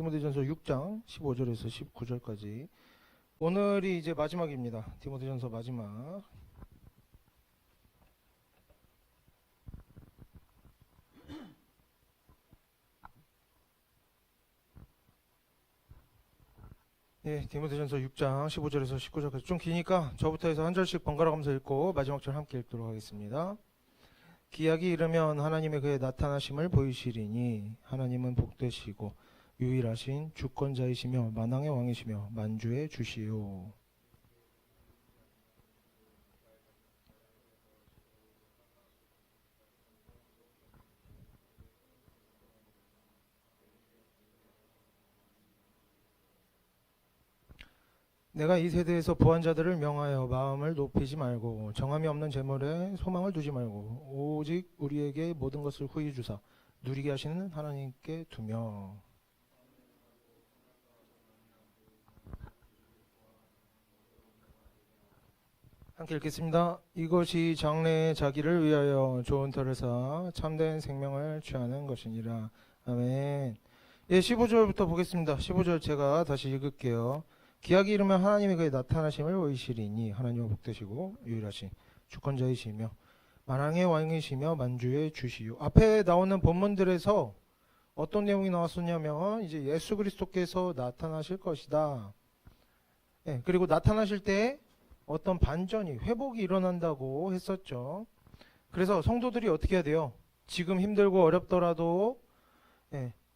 디모데전서 6장 15절에서 19절까지. 오늘이 이제 마지막입니다. 디모데전서 마지막. 예, 디모데전서 6장 15절에서 19절까지 좀 기니까 저부터 해서 한 절씩 번갈아 가면서 읽고 마지막 절 함께 읽도록 하겠습니다. 기약이 이르면 하나님의 그의 나타나심을 보이시리니 하나님은 복되시고 유일하신 주권자이시며 만왕의 왕이시며 만주의 주시요. 내가 이 세대에서 부한 자들을 명하여 마음을 높이지 말고 정함이 없는 재물에 소망을 두지 말고 오직 우리에게 모든 것을 후히 주사 누리게 하시는 하나님께 두며. 함께 읽겠습니다. 이것이 장래의 자기를 위하여 좋은 터를 쌓아 참된 생명을 취하는 것이니라. 아멘. 예, 15절부터 보겠습니다. 15절 제가 다시 읽을게요. 기약이 이르면 하나님이 그의 나타나심을 보이시리니 하나님은 복되시고 유일하신 주권자이시며 만왕의 왕이시며 만주의 주시요. 앞에 나오는 본문들에서 어떤 내용이 나왔었냐면 이제 예수 그리스도께서 나타나실 것이다. 예, 그리고 나타나실 때 어떤 반전이 회복이 일어난다고 했었죠. 그래서 성도들이 어떻게 해야 돼요? 지금 힘들고 어렵더라도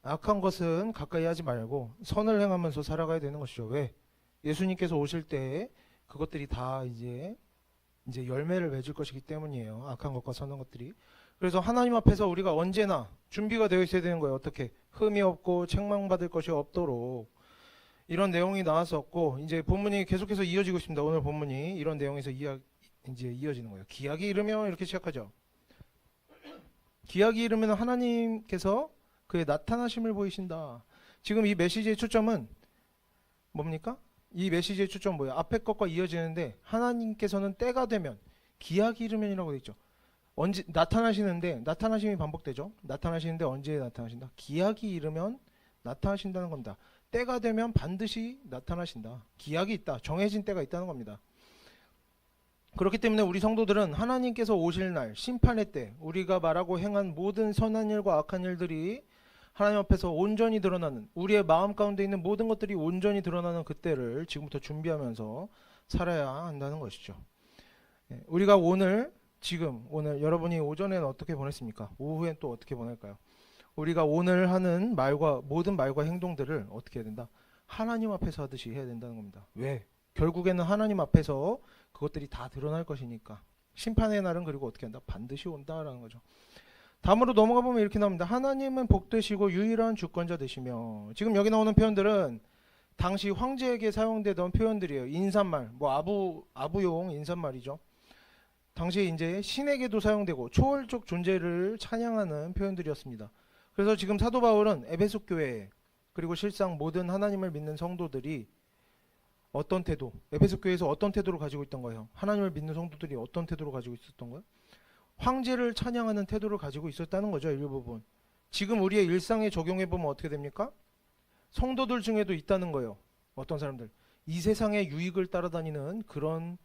악한 것은 가까이 하지 말고 선을 행하면서 살아가야 되는 것이죠. 왜? 예수님께서 오실 때 그것들이 다 이제 열매를 맺을 것이기 때문이에요. 악한 것과 선한 것들이. 그래서 하나님 앞에서 우리가 언제나 준비가 되어 있어야 되는 거예요. 어떻게? 흠이 없고 책망받을 것이 없도록. 이런 내용이 나왔었고 이제 본문이 계속해서 이어지고 있습니다. 오늘 본문이 이런 내용에서 이제 이어지는 거예요. 기약이 이르면 이렇게 시작하죠. 기약이 이르면 하나님께서 그의 나타나심을 보이신다. 지금 이 메시지의 초점은 뭡니까? 이 메시지의 초점은 뭐예요? 앞에 것과 이어지는데 하나님께서는 때가 되면 기약이 이르면이라고 되어 있죠. 언제 나타나시는데 나타나심이 반복되죠. 나타나시는데 언제 나타나신다? 기약이 이르면 나타나신다는 겁니다. 때가 되면 반드시 나타나신다. 기약이 있다. 정해진 때가 있다는 겁니다. 그렇기 때문에 우리 성도들은 하나님께서 오실 날 심판의 때 우리가 말하고 행한 모든 선한 일과 악한 일들이 하나님 앞에서 온전히 드러나는, 우리의 마음 가운데 있는 모든 것들이 온전히 드러나는 그때를 지금부터 준비하면서 살아야 한다는 것이죠. 우리가 오늘 여러분이 오전에는 어떻게 보냈습니까? 오후엔 또 어떻게 보낼까요? 우리가 오늘 하는 모든 말과 행동들을 어떻게 해야 된다? 하나님 앞에서 하듯이 해야 된다는 겁니다. 왜? 결국에는 하나님 앞에서 그것들이 다 드러날 것이니까. 심판의 날은 그리고 어떻게 한다? 반드시 온다라는 거죠. 다음으로 넘어가 보면 이렇게 나옵니다. 하나님은 복되시고 유일한 주권자 되시며. 지금 여기 나오는 표현들은 당시 황제에게 사용되던 표현들이에요. 인사말, 아부용 인사말이죠. 당시에 이제 신에게도 사용되고 초월적 존재를 찬양하는 표현들이었습니다. 그래서 지금 사도 바울은 에베소 교회 그리고 실상 모든 하나님을 믿는 성도들이 어떤 태도, 에베소 교회에서 어떤 태도를 가지고 있던 거예요? 하나님을 믿는 성도들이 어떤 태도를 가지고 있었던 거예요? 황제를 찬양하는 태도를 가지고 있었다는 거죠. 일부분. 지금 우리의 일상에 적용해보면 어떻게 됩니까? 성도들 중에도 있다는 거예요. 어떤 사람들? 이 세상의 유익을 따라다니는 그런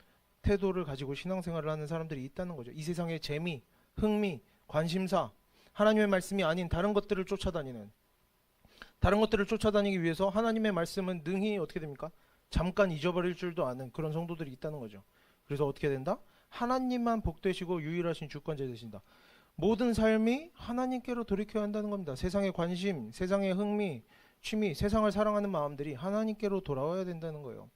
태도를 가지고 신앙생활을 하는 사람들이 있다는 거죠. 이 세상의 재미, 흥미, 관심사, 하나님의 말씀이 아닌 다른 것들을 쫓아다니기 위해서 하나님의 말씀은 능히 어떻게 됩니까? 잠깐 잊어버릴 줄도 아는 그런 성도들이 있다는 거죠. 그래서 어떻게 된다? 하나님만 복되시고 유일하신 주권자 되신다. 모든 삶이 하나님께로 돌이켜야 한다는 겁니다. 세상의 관심, 세상의 흥미, 취미, 세상을 사랑하는 마음들이 하나님께로 돌아와야 된다는 거예요.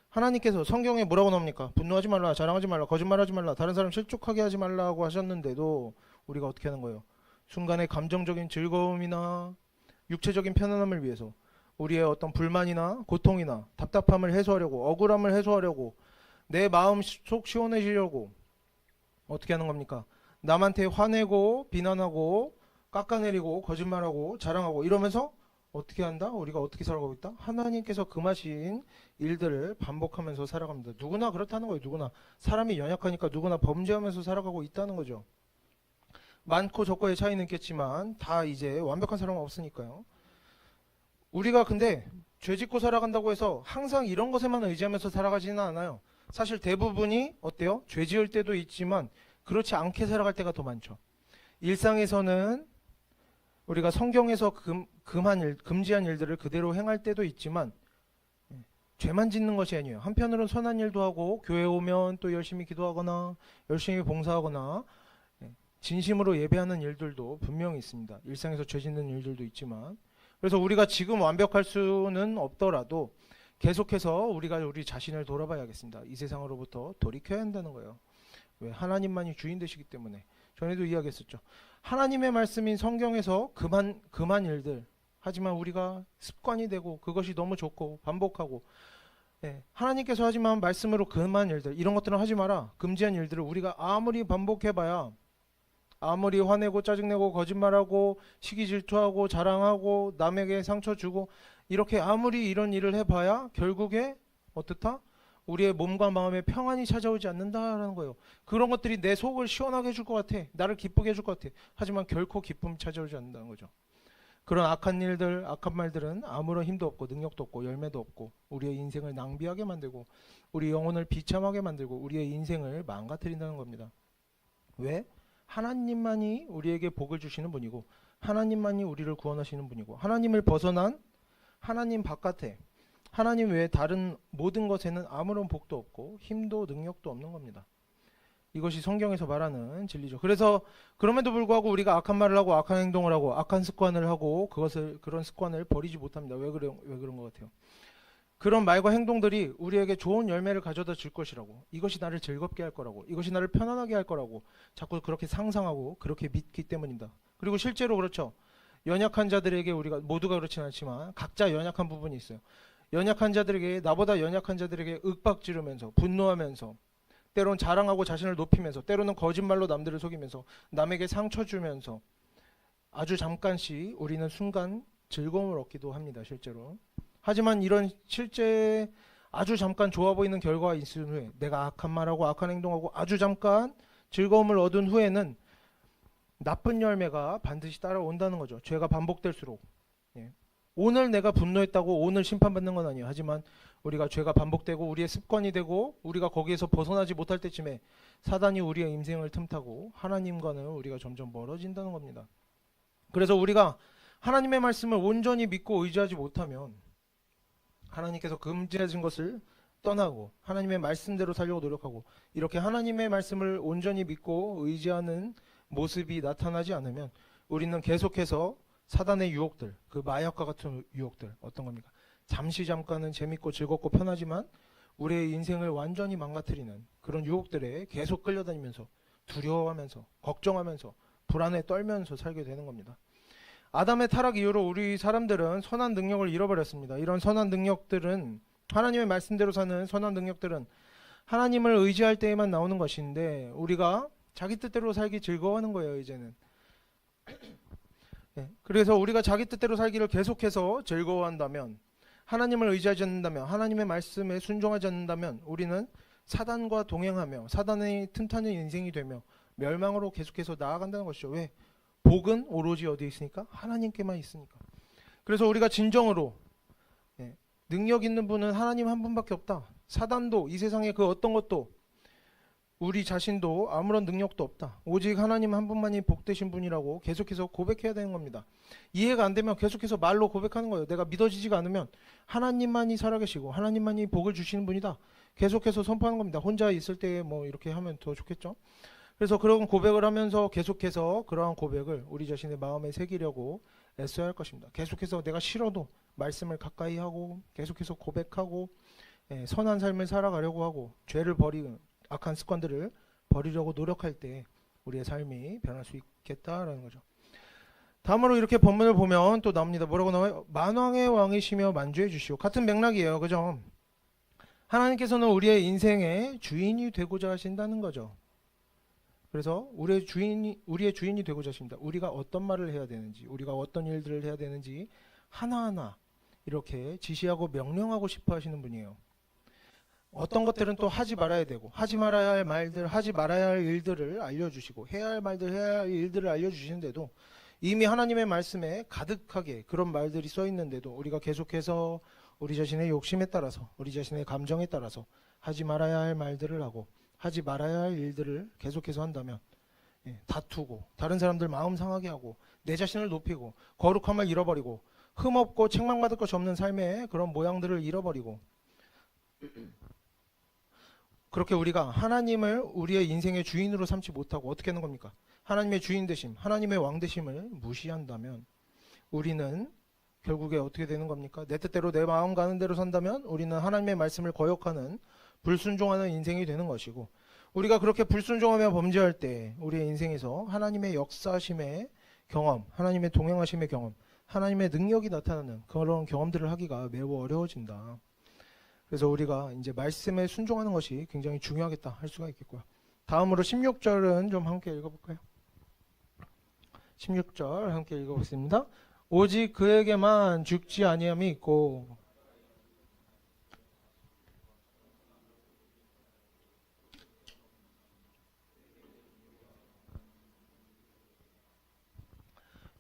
하나님께서 성경에 뭐라고 나옵니까? 분노하지 말라, 자랑하지 말라, 거짓말하지 말라, 다른 사람 실족하게 하지 말라고 하셨는데도 우리가 어떻게 하는 거예요? 순간의 감정적인 즐거움이나 육체적인 편안함을 위해서 우리의 어떤 불만이나 고통이나 답답함을 해소하려고, 억울함을 해소하려고, 내 마음 속 시원해지려고 어떻게 하는 겁니까? 남한테 화내고 비난하고 깎아내리고 거짓말하고 자랑하고 이러면서 어떻게 한다? 우리가 어떻게 살아가고 있다? 하나님께서 금하신 일들을 반복하면서 살아갑니다. 누구나 그렇다는 거예요. 누구나. 사람이 연약하니까 누구나 범죄하면서 살아가고 있다는 거죠. 많고 적고의 차이는 있겠지만 다 이제 완벽한 사람은 없으니까요. 우리가 근데 죄 짓고 살아간다고 해서 항상 이런 것에만 의지하면서 살아가지는 않아요. 사실 대부분이 어때요? 죄 지을 때도 있지만 그렇지 않게 살아갈 때가 더 많죠. 일상에서는 우리가 성경에서 금지한 일들을 그대로 행할 때도 있지만 죄만 짓는 것이 아니에요. 한편으로는 선한 일도 하고 교회 오면 또 열심히 기도하거나 열심히 봉사하거나 진심으로 예배하는 일들도 분명히 있습니다. 일상에서 죄 짓는 일들도 있지만 그래서 우리가 지금 완벽할 수는 없더라도 계속해서 우리가 우리 자신을 돌아봐야겠습니다. 이 세상으로부터 돌이켜야 한다는 거예요. 왜? 하나님만이 주인 되시기 때문에. 전에도 이야기했었죠. 하나님의 말씀인 성경에서 금한 일들 하지만 우리가 습관이 되고 그것이 너무 좋고 반복하고 하나님께서 하지만 말씀으로 금한 일들 이런 것들은 하지 마라. 금지한 일들을 우리가 아무리 반복해봐야 아무리 화내고 짜증내고 거짓말하고 시기 질투하고 자랑하고 남에게 상처 주고 이렇게 아무리 이런 일을 해봐야 결국에 어떻다? 우리의 몸과 마음에 평안이 찾아오지 않는다라는 거예요. 그런 것들이 내 속을 시원하게 해줄 것 같아. 나를 기쁘게 해줄 것 같아. 하지만 결코 기쁨이 찾아오지 않는다는 거죠. 그런 악한 일들, 악한 말들은 아무런 힘도 없고 능력도 없고 열매도 없고 우리의 인생을 낭비하게 만들고 우리 영혼을 비참하게 만들고 우리의 인생을 망가뜨린다는 겁니다. 왜? 하나님만이 우리에게 복을 주시는 분이고 하나님만이 우리를 구원하시는 분이고 하나님을 벗어난 하나님 바깥에 하나님 외에 다른 모든 것에는 아무런 복도 없고 힘도 능력도 없는 겁니다. 이것이 성경에서 말하는 진리죠. 그래서 그럼에도 불구하고 우리가 악한 말을 하고 악한 행동을 하고 악한 습관을 하고 그런 습관을 버리지 못합니다. 왜 그런 것 같아요? 그런 말과 행동들이 우리에게 좋은 열매를 가져다 줄 것이라고, 이것이 나를 즐겁게 할 거라고, 이것이 나를 편안하게 할 거라고 자꾸 그렇게 상상하고 그렇게 믿기 때문입니다. 그리고 실제로 그렇죠. 연약한 자들에게 우리가 모두가 그렇진 않지만 각자 연약한 부분이 있어요. 연약한 자들에게 나보다 연약한 자들에게 윽박지르면서 분노하면서 때로는 자랑하고 자신을 높이면서 때로는 거짓말로 남들을 속이면서 남에게 상처 주면서 아주 잠깐씩 우리는 순간 즐거움을 얻기도 합니다. 실제로. 하지만 이런 실제 아주 잠깐 좋아 보이는 결과가 있은 후에 내가 악한 말하고 악한 행동하고 아주 잠깐 즐거움을 얻은 후에는 나쁜 열매가 반드시 따라온다는 거죠. 죄가 반복될수록. 오늘 내가 분노했다고 오늘 심판받는 건 아니에요. 하지만 우리가 죄가 반복되고 우리의 습관이 되고 우리가 거기에서 벗어나지 못할 때쯤에 사단이 우리의 인생을 틈타고 하나님과는 우리가 점점 멀어진다는 겁니다. 그래서 우리가 하나님의 말씀을 온전히 믿고 의지하지 못하면 하나님께서 금지하신 것을 떠나고 하나님의 말씀대로 살려고 노력하고 이렇게 하나님의 말씀을 온전히 믿고 의지하는 모습이 나타나지 않으면 우리는 계속해서 사단의 유혹들, 그 마약과 같은 유혹들 어떤 겁니까? 잠깐은 재밌고 즐겁고 편하지만 우리의 인생을 완전히 망가뜨리는 그런 유혹들에 계속 끌려다니면서 두려워하면서 걱정하면서 불안에 떨면서 살게 되는 겁니다. 아담의 타락 이후로 우리 사람들은 선한 능력을 잃어버렸습니다. 이런 선한 능력들은 하나님의 말씀대로 사는 선한 능력들은 하나님을 의지할 때에만 나오는 것인데 우리가 자기 뜻대로 살기 즐거워하는 거예요. 이제는. 그래서 우리가 자기 뜻대로 살기를 계속해서 즐거워한다면 하나님을 의지하지 않는다면 하나님의 말씀에 순종하지 않는다면 우리는 사단과 동행하며 사단의 틈타는 인생이 되며 멸망으로 계속해서 나아간다는 것이죠. 왜? 복은 오로지 어디에 있으니까? 하나님께만 있으니까. 그래서 우리가 진정으로 능력 있는 분은 하나님 한 분밖에 없다. 사단도 이 세상에 그 어떤 것도 우리 자신도 아무런 능력도 없다. 오직 하나님 한 분만이 복되신 분이라고 계속해서 고백해야 되는 겁니다. 이해가 안 되면 계속해서 말로 고백하는 거예요. 내가 믿어지지가 않으면 하나님만이 살아계시고 하나님만이 복을 주시는 분이다. 계속해서 선포하는 겁니다. 혼자 있을 때 뭐 이렇게 하면 더 좋겠죠. 그래서 그런 고백을 하면서 계속해서 그러한 고백을 우리 자신의 마음에 새기려고 애써야 할 것입니다. 계속해서 내가 싫어도 말씀을 가까이 하고 계속해서 고백하고 선한 삶을 살아가려고 하고 죄를 버리고 악한 습관들을 버리려고 노력할 때 우리의 삶이 변할 수 있겠다라는 거죠. 다음으로 이렇게 본문을 보면 또 나옵니다. 뭐라고 나와요? 만왕의 왕이시며 만주해 주시오. 같은 맥락이에요. 그죠? 하나님께서는 우리의 인생의 주인이 되고자 하신다는 거죠. 그래서 우리의 주인이 되고자 하십니다. 우리가 어떤 말을 해야 되는지, 우리가 어떤 일들을 해야 되는지 하나하나 이렇게 지시하고 명령하고 싶어 하시는 분이에요. 어떤 것들은 또 하지 말아야 되고 하지 말아야 할 말들, 하지 말아야 할 일들을 알려주시고 해야 할 말들, 해야 할 일들을 알려주시는데도 이미 하나님의 말씀에 가득하게 그런 말들이 써 있는데도 우리가 계속해서 우리 자신의 욕심에 따라서, 우리 자신의 감정에 따라서 하지 말아야 할 말들을 하고 하지 말아야 할 일들을 계속해서 한다면, 다투고 다른 사람들 마음 상하게 하고 내 자신을 높이고 거룩함을 잃어버리고 흠없고 책망받을 것이 없는 삶의 그런 모양들을 잃어버리고, 그렇게 우리가 하나님을 우리의 인생의 주인으로 삼지 못하고 어떻게 하는 겁니까? 하나님의 주인 되심, 하나님의 왕 되심을 무시한다면 우리는 결국에 어떻게 되는 겁니까? 내 뜻대로 내 마음 가는 대로 산다면 우리는 하나님의 말씀을 거역하는, 불순종하는 인생이 되는 것이고, 우리가 그렇게 불순종하며 범죄할 때 우리의 인생에서 하나님의 역사심의 경험, 하나님의 동행하심의 경험, 하나님의 능력이 나타나는 그런 경험들을 하기가 매우 어려워진다. 그래서 우리가 이제 말씀에 순종하는 것이 굉장히 중요하겠다 할 수가 있겠고요. 다음으로 16절은 좀 함께 읽어볼까요? 16절 함께 읽어보겠습니다. 오직 그에게만 죽지 아니함이 있고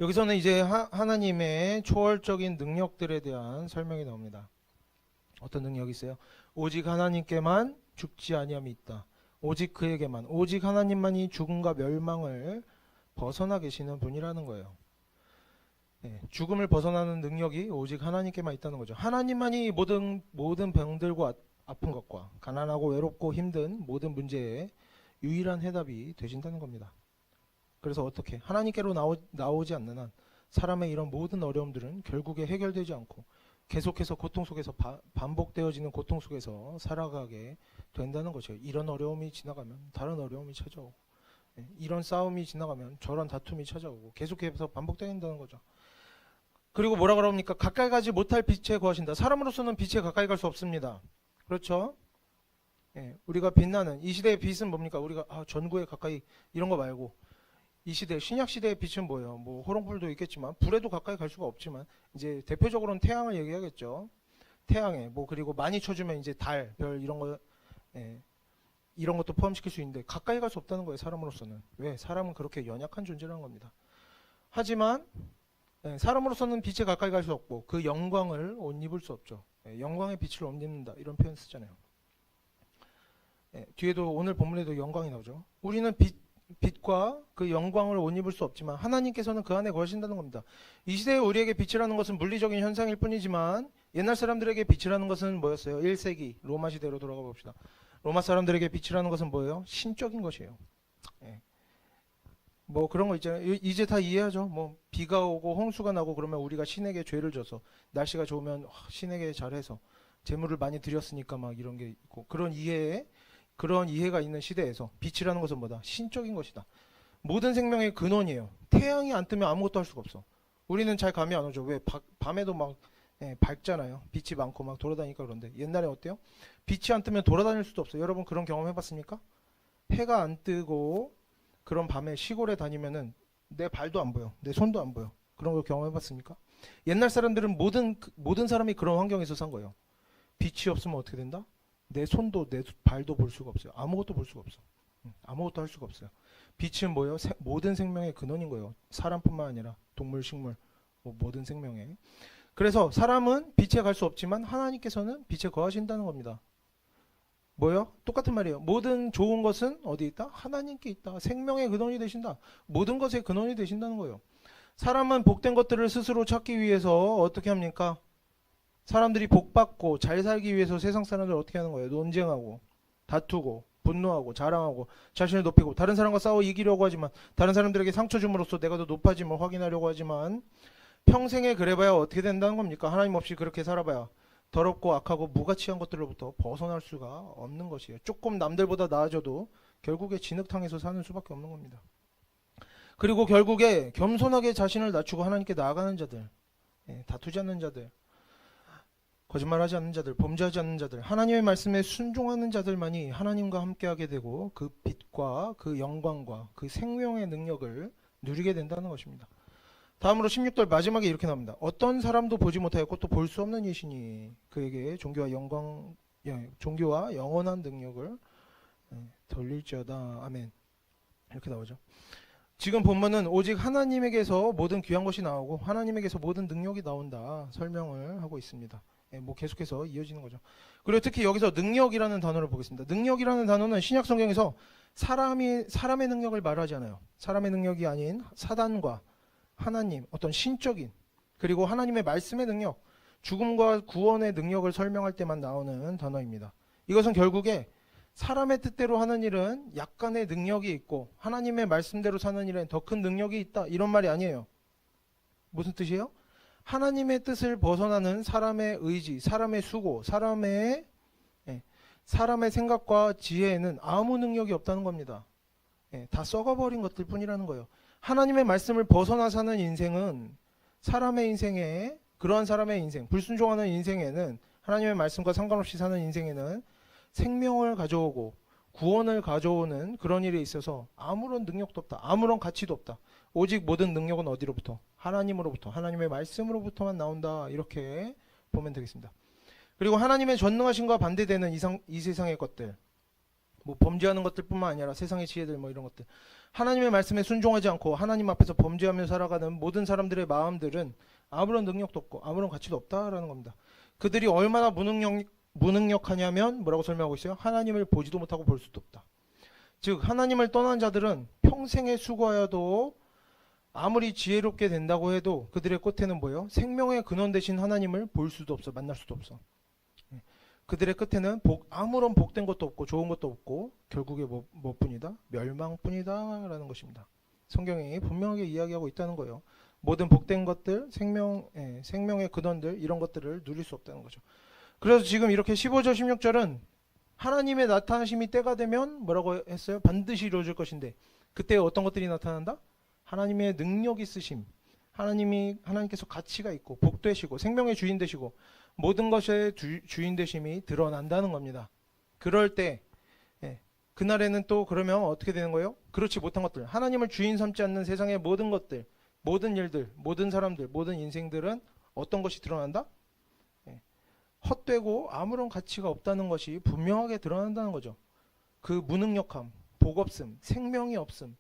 여기서는 이제 하나님의 초월적인 능력들에 대한 설명이 나옵니다. 어떤 능력이 있어요? 오직 하나님께만 죽지 아니함이 있다. 오직 그에게만, 오직 하나님만이 죽음과 멸망을 벗어나 계시는 분이라는 거예요. 죽음을 벗어나는 능력이 오직 하나님께만 있다는 거죠. 하나님만이 모든 병들과 아픈 것과 가난하고 외롭고 힘든 모든 문제에 유일한 해답이 되신다는 겁니다. 그래서 어떻게? 하나님께로 나오지 않는 한 사람의 이런 모든 어려움들은 결국에 해결되지 않고 계속해서 고통 속에서 반복되어지는 고통 속에서 살아가게 된다는 것이죠. 이런 어려움이 지나가면 다른 어려움이 찾아오고, 이런 싸움이 지나가면 저런 다툼이 찾아오고 계속해서 반복된다는 거죠. 그리고 뭐라 그럽니까? 가까이 가지 못할 빛에 거하신다. 사람으로서는 빛에 가까이 갈 수 없습니다. 그렇죠? 우리가 빛나는 이 시대의 빛은 뭡니까? 우리가 전구에 가까이 이런 거 말고 이 시대, 신약 시대의 빛은 뭐예요? 뭐 호롱불도 있겠지만 불에도 가까이 갈 수가 없지만 이제 대표적으로는 태양을 얘기하겠죠. 태양에 뭐 그리고 많이 쳐주면 이제 달, 별 이런 거, 이런 것도 포함시킬 수 있는데 가까이 갈 수 없다는 거예요. 사람으로서는. 왜? 사람은 그렇게 연약한 존재라는 겁니다. 하지만 사람으로서는 빛에 가까이 갈 수 없고 그 영광을 옷 입을 수 없죠. 영광의 빛을 옷 입는다 이런 표현 쓰잖아요. 뒤에도 오늘 본문에도 영광이 나오죠. 우리는 빛과 그 영광을 옷 입을 수 없지만 하나님께서는 그 안에 거하신다는 겁니다. 이 시대에 우리에게 빛이라는 것은 물리적인 현상일 뿐이지만 옛날 사람들에게 빛이라는 것은 뭐였어요? 1세기 로마 시대로 돌아가 봅시다. 로마 사람들에게 빛이라는 것은 뭐예요? 신적인 것이에요. 뭐 그런 거 있잖아요. 이제 다 이해하죠. 뭐 비가 오고 홍수가 나고 그러면 우리가 신에게 죄를 져서 날씨가 좋으면 신에게 잘해서 재물을 많이 드렸으니까 막 이런 게 있고, 그런 이해가 있는 시대에서 빛이라는 것은 뭐다? 신적인 것이다. 모든 생명의 근원이에요. 태양이 안 뜨면 아무것도 할 수가 없어. 우리는 잘 감이 안 오죠. 왜? 밤에도 막 밝잖아요. 빛이 많고 막 돌아다니니까. 그런데 옛날에 어때요? 빛이 안 뜨면 돌아다닐 수도 없어요. 여러분 그런 경험 해봤습니까? 해가 안 뜨고 그런 밤에 시골에 다니면은 내 발도 안 보여. 내 손도 안 보여. 그런 걸 경험해봤습니까? 옛날 사람들은 모든 사람이 그런 환경에서 산 거예요. 빛이 없으면 어떻게 된다? 내 손도 내 발도 볼 수가 없어요. 아무것도 볼 수가 없어. 아무것도 할 수가 없어요. 빛은 뭐예요? 모든 생명의 근원인 거예요. 사람뿐만 아니라 동물, 식물, 모든 생명에. 그래서 사람은 빛에 갈 수 없지만 하나님께서는 빛에 거하신다는 겁니다. 뭐요? 똑같은 말이에요. 모든 좋은 것은 어디 있다? 하나님께 있다. 생명의 근원이 되신다. 모든 것의 근원이 되신다는 거예요. 사람은 복된 것들을 스스로 찾기 위해서 어떻게 합니까? 사람들이 복받고 잘 살기 위해서 세상 사람들 어떻게 하는 거예요? 논쟁하고 다투고 분노하고 자랑하고 자신을 높이고 다른 사람과 싸워 이기려고 하지만, 다른 사람들에게 상처 줌으로써 내가 더 높아짐을 확인하려고 하지만, 평생에 그래봐야 어떻게 된다는 겁니까? 하나님 없이 그렇게 살아봐야 더럽고 악하고 무가치한 것들로부터 벗어날 수가 없는 것이에요. 조금 남들보다 나아져도 결국에 진흙탕에서 사는 수밖에 없는 겁니다. 그리고 결국에 겸손하게 자신을 낮추고 하나님께 나아가는 자들, 다투지 않는 자들, 거짓말하지 않는 자들, 범죄하지 않는 자들, 하나님의 말씀에 순종하는 자들만이 하나님과 함께하게 되고 그 빛과 그 영광과 그 생명의 능력을 누리게 된다는 것입니다. 다음으로 16절 마지막에 이렇게 나옵니다. 어떤 사람도 보지 못하였고 또 볼 수 없는 이시니 그에게 종교와 영원한 능력을 돌릴지어다. 아멘. 이렇게 나오죠. 지금 본문은 오직 하나님에게서 모든 귀한 것이 나오고 하나님에게서 모든 능력이 나온다 설명을 하고 있습니다. 예, 뭐 계속해서 이어지는 거죠. 그리고 특히 여기서 능력이라는 단어를 보겠습니다. 능력이라는 단어는 신약 성경에서 사람의 능력을 말하지 않아요. 사람의 능력이 아닌 사단과 하나님, 어떤 신적인, 그리고 하나님의 말씀의 능력, 죽음과 구원의 능력을 설명할 때만 나오는 단어입니다. 이것은 결국에 사람의 뜻대로 하는 일은 약간의 능력이 있고 하나님의 말씀대로 사는 일엔 더 큰 능력이 있다, 이런 말이 아니에요. 무슨 뜻이에요? 하나님의 뜻을 벗어나는 사람의 의지, 사람의 수고, 사람의 생각과 지혜에는 아무 능력이 없다는 겁니다. 다 썩어버린 것들 뿐이라는 거예요. 하나님의 말씀을 벗어나 사는 인생은 사람의 인생에, 그러한 사람의 인생, 불순종하는 인생에는, 하나님의 말씀과 상관없이 사는 인생에는 생명을 가져오고 구원을 가져오는 그런 일에 있어서 아무런 능력도 없다, 아무런 가치도 없다. 오직 모든 능력은 어디로부터? 하나님으로부터, 하나님의 말씀으로부터만 나온다, 이렇게 보면 되겠습니다. 그리고 하나님의 전능하심과 반대되는 이 세상의 것들, 뭐 범죄하는 것들 뿐만 아니라 세상의 지혜들, 뭐 이런 것들, 하나님의 말씀에 순종하지 않고 하나님 앞에서 범죄하며 살아가는 모든 사람들의 마음들은 아무런 능력도 없고 아무런 가치도 없다라는 겁니다. 그들이 얼마나 무능력하냐면 뭐라고 설명하고 있어요? 하나님을 보지도 못하고 볼 수도 없다. 즉 하나님을 떠난 자들은 평생에 수고하여도 아무리 지혜롭게 된다고 해도 그들의 끝에는 뭐예요? 생명의 근원 되신 하나님을 볼 수도 없어, 만날 수도 없어. 그들의 끝에는 아무런 복된 것도 없고 좋은 것도 없고 결국에 뭐뿐이다? 멸망뿐이다 라는 것입니다. 성경이 분명하게 이야기하고 있다는 거예요. 모든 복된 것들, 생명의 근원들, 이런 것들을 누릴 수 없다는 거죠. 그래서 지금 이렇게 15절 16절은 하나님의 나타나심이 때가 되면 뭐라고 했어요? 반드시 이루어질 것인데, 그때 어떤 것들이 나타난다? 하나님의 능력 있으심, 하나님께서 가치가 있고 복되시고 생명의 주인 되시고 모든 것의 주인 되심이 드러난다는 겁니다. 그럴 때 그날에는 또 그러면 어떻게 되는 거예요? 그렇지 못한 것들, 하나님을 주인 삼지 않는 세상의 모든 것들, 모든 일들, 모든 사람들, 모든 인생들은 어떤 것이 드러난다? 헛되고 아무런 가치가 없다는 것이 분명하게 드러난다는 거죠. 그 무능력함, 복 없음, 생명이 없음,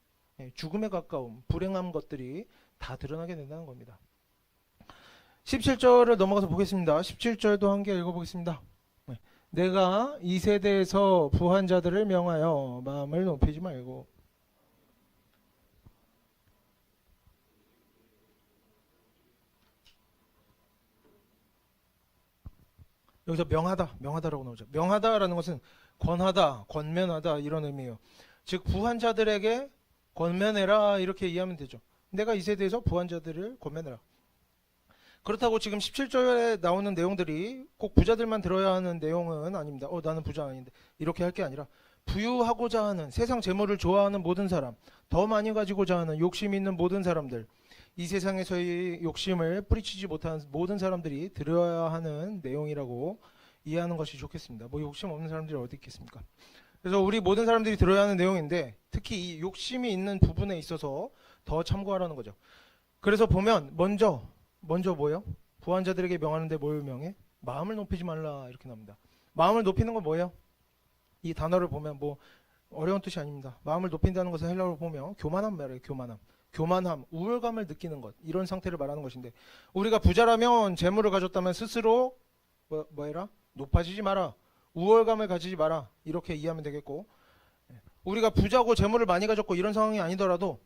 죽음에 가까움, 불행한 것들이 다 드러나게 된다는 겁니다. 17절을 넘어가서 보겠습니다. 17절도 함께 읽어보겠습니다. 내가 이 세대에서 부한 자들을 명하여 마음을 높이지 말고. 여기서 명하다라고 나오죠. 명하다라는 것은 권하다, 권면하다, 이런 의미예요. 즉 부한 자들에게 권면해라, 이렇게 이해하면 되죠. 내가 이 세대에서 부한 자들을 권면해라. 그렇다고 지금 17절에 나오는 내용들이 꼭 부자들만 들어야 하는 내용은 아닙니다. 나는 부자 아닌데, 이렇게 할 게 아니라 부유하고자 하는, 세상 재물을 좋아하는 모든 사람, 더 많이 가지고자 하는 욕심 있는 모든 사람들, 이 세상에서의 욕심을 뿌리치지 못하는 모든 사람들이 들어야 하는 내용이라고 이해하는 것이 좋겠습니다. 뭐 욕심 없는 사람들이 어디 있겠습니까? 그래서 우리 모든 사람들이 들어야 하는 내용인데, 특히 이 욕심이 있는 부분에 있어서 더 참고하라는 거죠. 그래서 보면 먼저 뭐예요? 부한 자들에게 명하는데 뭘 명해? 마음을 높이지 말라, 이렇게 나옵니다. 마음을 높이는 건 뭐예요? 이 단어를 보면 뭐 어려운 뜻이 아닙니다. 마음을 높인다는 것은 헬라어로 보면 교만함 말이에요. 교만함, 우월감을 느끼는 것, 이런 상태를 말하는 것인데, 우리가 부자라면, 재물을 가졌다면 스스로 뭐해라? 높아지지 마라, 우월감을 가지지 마라, 이렇게 이해하면 되겠고, 우리가 부자고 재물을 많이 가졌고 이런 상황이 아니더라도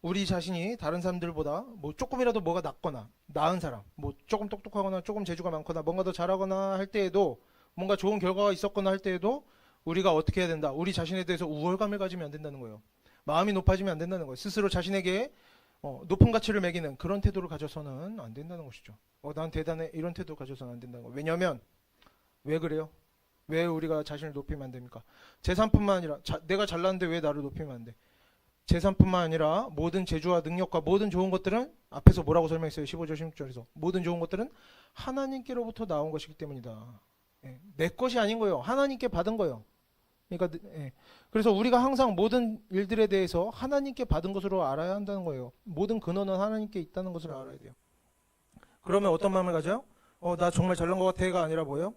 우리 자신이 다른 사람들보다 뭐 조금이라도 뭐가 낫거나 나은 사람, 뭐 조금 똑똑하거나 조금 재주가 많거나 뭔가 더 잘하거나 할 때에도, 뭔가 좋은 결과가 있었거나 할 때에도 우리가 어떻게 해야 된다? 우리 자신에 대해서 우월감을 가지면 안 된다는 거예요. 마음이 높아지면 안 된다는 거예요. 스스로 자신에게 높은 가치를 매기는 그런 태도를 가져서는 안 된다는 것이죠. 난 대단해, 이런 태도 가져서는 안 된다는 거예요. 왜냐하면 왜 그래요? 왜 우리가 자신을 높이면 안 됩니까? 재산뿐만 아니라 내가 잘났는데 왜 나를 높이면 안 돼? 재산뿐만 아니라 모든 재주와 능력과 모든 좋은 것들은 앞에서 뭐라고 설명했어요? 15절 16절에서 모든 좋은 것들은 하나님께로부터 나온 것이기 때문이다. 내 것이 아닌 거예요. 하나님께 받은 거예요. 그러니까 그래서 우리가 항상 모든 일들에 대해서 하나님께 받은 것으로 알아야 한다는 거예요. 모든 근원은 하나님께 있다는 것을 알아야 돼요. 그러면 어떤 마음을 가져요? 나 정말 잘난 것 같아가 아니라 뭐예요?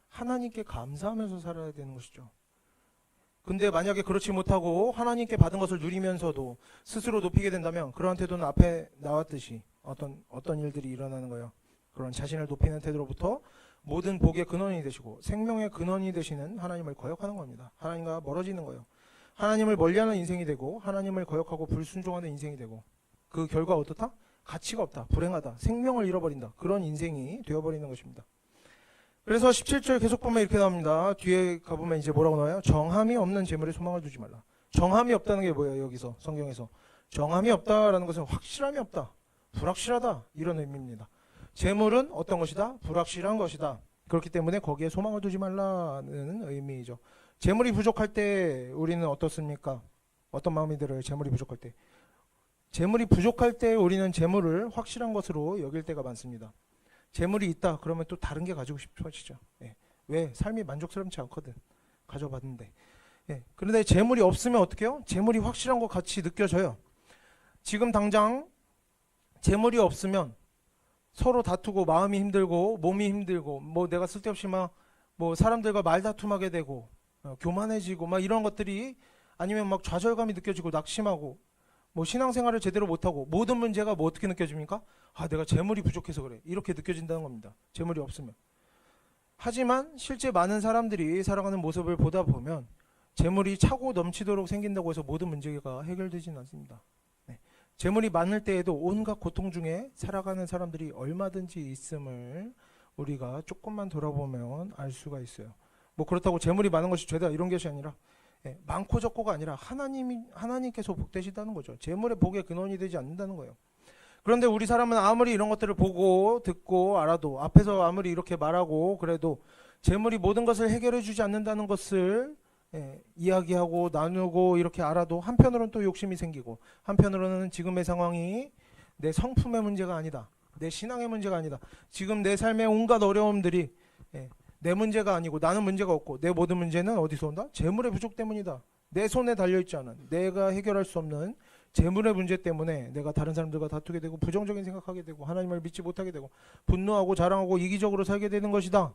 하나님께 감사하면서 살아야 되는 것이죠. 근데 만약에 그렇지 못하고 하나님께 받은 것을 누리면서도 스스로 높이게 된다면 그러한 태도는 앞에 나왔듯이 어떤 일들이 일어나는 거예요. 그런 자신을 높이는 태도로부터 모든 복의 근원이 되시고 생명의 근원이 되시는 하나님을 거역하는 겁니다. 하나님과 멀어지는 거예요. 하나님을 멀리하는 인생이 되고 하나님을 거역하고 불순종하는 인생이 되고 그 결과 어떻다? 가치가 없다. 불행하다. 생명을 잃어버린다. 그런 인생이 되어버리는 것입니다. 그래서 17절 계속 보면 이렇게 나옵니다. 뒤에 가보면 이제 뭐라고 나와요? 정함이 없는 재물에 소망을 두지 말라. 정함이 없다는 게 뭐예요? 여기서 성경에서 정함이 없다라는 것은 확실함이 없다, 불확실하다, 이런 의미입니다. 재물은 어떤 것이다? 불확실한 것이다. 그렇기 때문에 거기에 소망을 두지 말라는 의미이죠. 재물이 부족할 때 우리는 어떻습니까? 어떤 마음이 들어요? 재물이 부족할 때. 재물이 부족할 때 우리는 재물을 확실한 것으로 여길 때가 많습니다. 재물이 있다 그러면 또 다른 게 가지고 싶어지죠. 예. 왜? 삶이 만족스럽지 않거든. 가져봤는데. 예. 그런데 재물이 없으면 어떻게 해요? 재물이 확실한 것 같이 느껴져요. 지금 당장 재물이 없으면 서로 다투고 마음이 힘들고 몸이 힘들고 뭐 내가 쓸데없이 막 뭐 사람들과 말다툼하게 되고 교만해지고 막 이런 것들이, 아니면 막 좌절감이 느껴지고 낙심하고 뭐 신앙생활을 제대로 못하고, 모든 문제가 뭐 어떻게 느껴집니까? 아, 내가 재물이 부족해서 그래, 이렇게 느껴진다는 겁니다. 재물이 없으면. 하지만 실제 많은 사람들이 살아가는 모습을 보다 보면 재물이 차고 넘치도록 생긴다고 해서 모든 문제가 해결되지는 않습니다. 네. 재물이 많을 때에도 온갖 고통 중에 살아가는 사람들이 얼마든지 있음을 우리가 조금만 돌아보면 알 수가 있어요. 뭐 그렇다고 재물이 많은 것이 죄다 이런 것이 아니라, 많고 적고가 아니라 하나님께서 복되시다는 거죠. 재물의 복의 근원이 되지 않는다는 거예요. 그런데 우리 사람은 아무리 이런 것들을 보고 듣고 알아도, 앞에서 아무리 이렇게 말하고 그래도 재물이 모든 것을 해결해 주지 않는다는 것을 이야기하고 나누고 이렇게 알아도 한편으로는 또 욕심이 생기고, 한편으로는 지금의 상황이 내 성품의 문제가 아니다, 내 신앙의 문제가 아니다, 지금 내 삶의 온갖 어려움들이 내 문제가 아니고 나는 문제가 없고, 내 모든 문제는 어디서 온다? 재물의 부족 때문이다. 내 손에 달려있지 않은, 내가 해결할 수 없는 재물의 문제 때문에 내가 다른 사람들과 다투게 되고 부정적인 생각하게 되고 하나님을 믿지 못하게 되고 분노하고 자랑하고 이기적으로 살게 되는 것이다.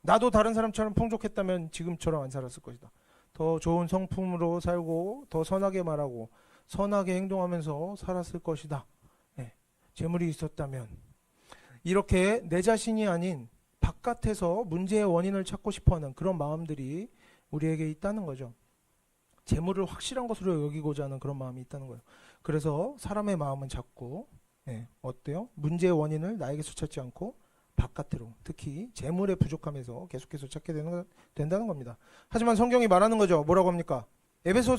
나도 다른 사람처럼 풍족했다면 지금처럼 안 살았을 것이다. 더 좋은 성품으로 살고 더 선하게 말하고 선하게 행동하면서 살았을 것이다. 재물이 있었다면. 이렇게 내 자신이 아닌 바깥에서 문제의 원인을 찾고 싶어하는 그런 마음들이 우리에게 있다는 거죠. 재물을 확실한 것으로 여기고자 하는 그런 마음이 있다는 거예요. 그래서 사람의 마음은 자꾸 어때요? 문제의 원인을 나에게서 찾지 않고 바깥으로, 특히 재물의 부족함에서 계속해서 찾게 된다는 겁니다. 하지만 성경이 말하는 거죠. 뭐라고 합니까? 에베소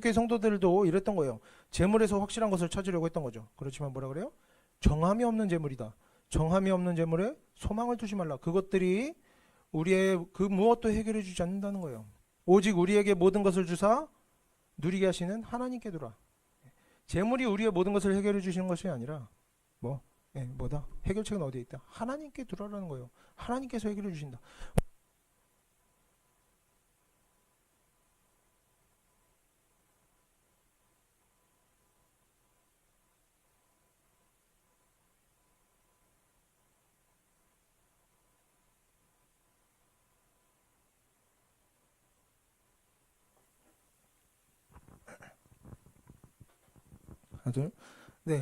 교회 성도들도 이랬던 거예요. 재물에서 확실한 것을 찾으려고 했던 거죠. 그렇지만 뭐라 그래요? 정함이 없는 재물이다. 정함이 없는 재물에 소망을 두지 말라. 그것들이 우리의 그 무엇도 해결해 주지 않는다는 거예요. 오직 우리에게 모든 것을 주사 누리게 하시는 하나님께 두라. 재물이 우리의 모든 것을 해결해 주시는 것이 아니라 뭐다? 해결책은 어디에 있다? 하나님께 두라라는 거예요. 하나님께서 해결해 주신다.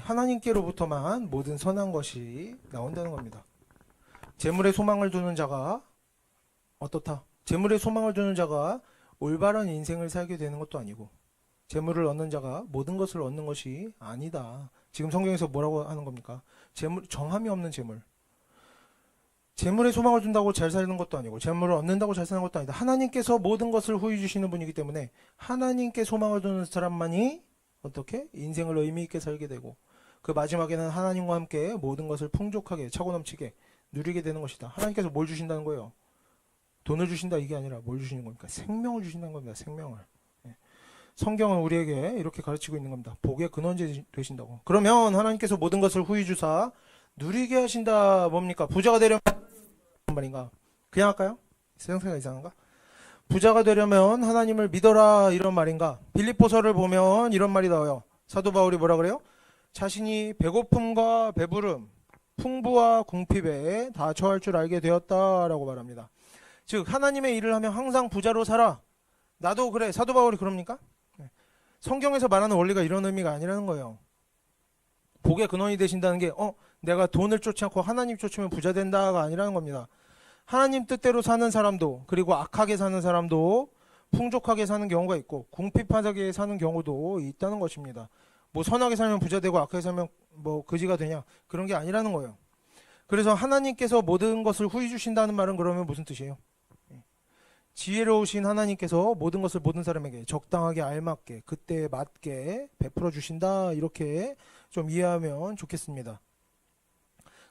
하나님께로부터만 모든 선한 것이 나온다는 겁니다. 재물에 소망을 두는 자가 어떻다? 재물에 소망을 두는 자가 올바른 인생을 살게 되는 것도 아니고, 재물을 얻는 자가 모든 것을 얻는 것이 아니다. 지금 성경에서 뭐라고 하는 겁니까? 정함이 없는 재물. 재물에 소망을 둔다고 잘 사는 것도 아니고, 재물을 얻는다고 잘 사는 것도 아니다. 하나님께서 모든 것을 후히 주시는 분이기 때문에 하나님께 소망을 두는 사람만이 어떻게? 인생을 의미 있게 살게 되고, 그 마지막에는 하나님과 함께 모든 것을 풍족하게 차고 넘치게 누리게 되는 것이다. 하나님께서 뭘 주신다는 거예요? 돈을 주신다 이게 아니라 뭘 주시는 겁니까? 생명을 주신다는 겁니다. 생명을. 성경은 우리에게 이렇게 가르치고 있는 겁니다. 복의 근원제 되신다고. 그러면 하나님께서 모든 것을 후히 주사 누리게 하신다. 뭡니까? 부자가 되려면 말인가? 그냥 할까요? 세상생활 이상한가? 부자가 되려면 하나님을 믿어라 이런 말인가? 빌립보서를 보면 이런 말이 나와요. 사도 바울이 뭐라 그래요? 자신이 배고픔과 배부름, 풍부와 궁핍에 다 처할 줄 알게 되었다라고 말합니다. 즉 하나님의 일을 하면 항상 부자로 살아. 나도 그래. 사도 바울이 그럽니까? 성경에서 말하는 원리가 이런 의미가 아니라는 거예요. 복의 근원이 되신다는 게 내가 돈을 쫓지 않고 하나님 쫓으면 부자 된다가 아니라는 겁니다. 하나님 뜻대로 사는 사람도, 그리고 악하게 사는 사람도 풍족하게 사는 경우가 있고 궁핍하게 사는 경우도 있다는 것입니다. 뭐 선하게 살면 부자 되고 악하게 살면 뭐 거지가 되냐, 그런 게 아니라는 거예요. 그래서 하나님께서 모든 것을 후히 주신다는 말은 그러면 무슨 뜻이에요? 지혜로우신 하나님께서 모든 것을 모든 사람에게 적당하게 알맞게 그때에 맞게 베풀어 주신다, 이렇게 좀 이해하면 좋겠습니다.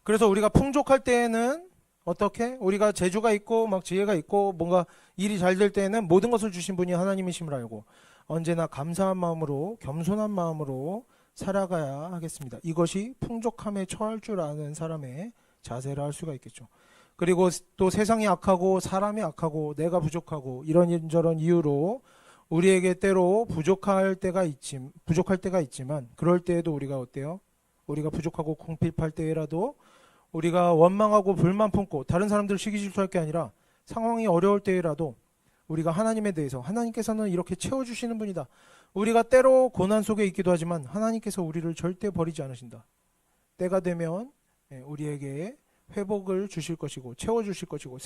그래서 우리가 풍족할 때에는 어떻게? 우리가 재주가 있고 막 지혜가 있고 뭔가 일이 잘 될 때에는 모든 것을 주신 분이 하나님이심을 알고 언제나 감사한 마음으로 겸손한 마음으로 살아가야 하겠습니다. 이것이 풍족함에 처할 줄 아는 사람의 자세라 할 수가 있겠죠. 그리고 또 세상이 악하고 사람이 악하고 내가 부족하고 이런저런 이유로 우리에게 때로 부족할 때가 있지만 그럴 때에도 우리가 어때요? 우리가 부족하고 궁핍할 때라도 우리가 원망하고 불만 품고 다른 사람들 시기 질투할 게 아니라 상황이 어려울 때라도 우리가 하나님에 대해서 하나님께서는 이렇게 채워주시는 분이다. 우리가 때로 고난 속에 있기도 하지만 하나님께서 우리를 절대 버리지 않으신다. 때가 되면 우리에게 회복을 주실 것이고 채워주실 것이고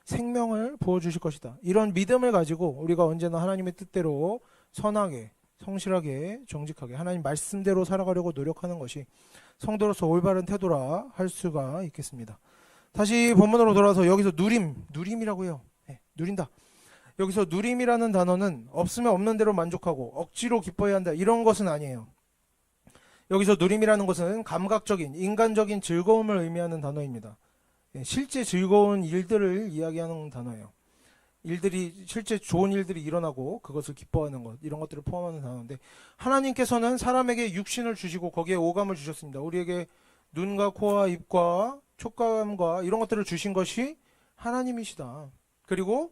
생명을 부어주실 것이다. 이런 믿음을 가지고 우리가 언제나 하나님의 뜻대로 선하게 성실하게 정직하게 하나님 말씀대로 살아가려고 노력하는 것이 성도로서 올바른 태도라 할 수가 있겠습니다. 다시 본문으로 돌아와서 여기서 누림이라고 해요. 누린다. 여기서 누림이라는 단어는 없으면 없는 대로 만족하고 억지로 기뻐해야 한다, 이런 것은 아니에요. 여기서 누림이라는 것은 감각적인 인간적인 즐거움을 의미하는 단어입니다. 실제 즐거운 일들을 이야기하는 단어예요. 실제 좋은 일들이 일어나고 그것을 기뻐하는 것, 이런 것들을 포함하는 단어인데, 하나님께서는 사람에게 육신을 주시고 거기에 오감을 주셨습니다. 우리에게 눈과 코와 입과 촉감과 이런 것들을 주신 것이 하나님이시다. 그리고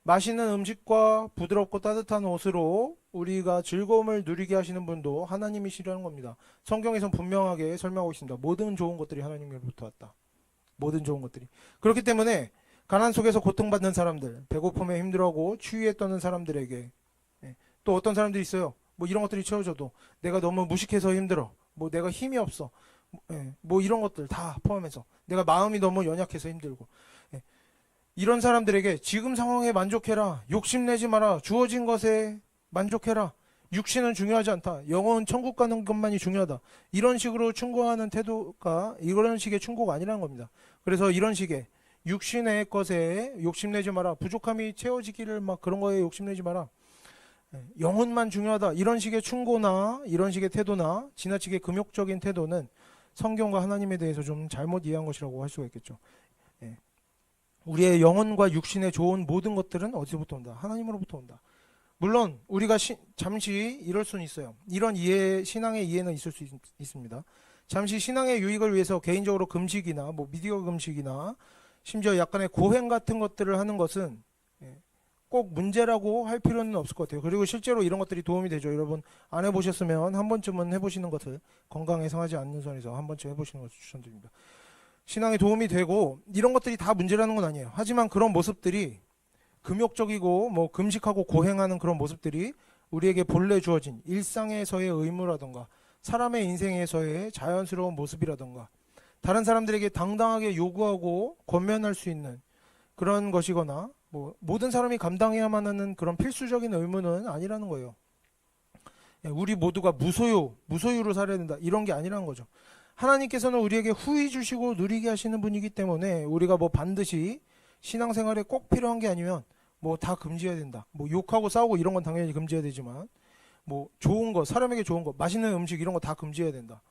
맛있는 음식과 부드럽고 따뜻한 옷으로 우리가 즐거움을 누리게 하시는 분도 하나님이시라는 겁니다. 성경에선 분명하게 설명하고 있습니다. 모든 좋은 것들이 하나님으로부터 왔다. 모든 좋은 것들이. 그렇기 때문에 가난 속에서 고통받는 사람들, 배고픔에 힘들어하고 추위에 떠는 사람들에게, 또 어떤 사람들이 있어요. 뭐 이런 것들이 채워져도 내가 너무 무식해서 힘들어, 뭐 내가 힘이 없어, 뭐 이런 것들 다 포함해서 내가 마음이 너무 연약해서 힘들고, 이런 사람들에게 지금 상황에 만족해라, 욕심내지 마라, 주어진 것에 만족해라, 육신은 중요하지 않다, 영혼 천국 가는 것만이 중요하다, 이런 식으로 충고하는 태도가 이런 식의 충고가 아니라는 겁니다. 그래서 이런 식의 육신의 것에 욕심내지 마라, 부족함이 채워지기를 막 그런 거에 욕심내지 마라, 영혼만 중요하다, 이런 식의 충고나 이런 식의 태도나 지나치게 금욕적인 태도는 성경과 하나님에 대해서 좀 잘못 이해한 것이라고 할 수가 있겠죠. 우리의 영혼과 육신에 좋은 모든 것들은 어디서부터 온다? 하나님으로부터 온다. 물론 우리가 잠시 이럴 수는 있어요. 이런 신앙의 이해는 있을 수 있습니다. 잠시 신앙의 유익을 위해서 개인적으로 금식이나 뭐 미디어 금식이나 심지어 약간의 고행 같은 것들을 하는 것은 꼭 문제라고 할 필요는 없을 것 같아요. 그리고 실제로 이런 것들이 도움이 되죠. 여러분 안 해보셨으면 한 번쯤은 해보시는 것을, 건강에 상하지 않는 선에서 한 번쯤 해보시는 것을 추천드립니다. 신앙에 도움이 되고 이런 것들이 다 문제라는 건 아니에요. 하지만 그런 모습들이 금욕적이고 뭐 금식하고 고행하는 그런 모습들이 우리에게 본래 주어진 일상에서의 의무라던가 사람의 인생에서의 자연스러운 모습이라던가 다른 사람들에게 당당하게 요구하고 권면할 수 있는 그런 것이거나 뭐 모든 사람이 감당해야만 하는 그런 필수적인 의무는 아니라는 거예요. 우리 모두가 무소유로 살아야 된다, 이런 게 아니라는 거죠. 하나님께서는 우리에게 후히 주시고 누리게 하시는 분이기 때문에 우리가 뭐 반드시 신앙생활에 꼭 필요한 게 아니면 뭐 다 금지해야 된다, 뭐 욕하고 싸우고 이런 건 당연히 금지해야 되지만 뭐 좋은 거, 사람에게 좋은 거, 맛있는 음식 이런 거 다 금지해야 된다,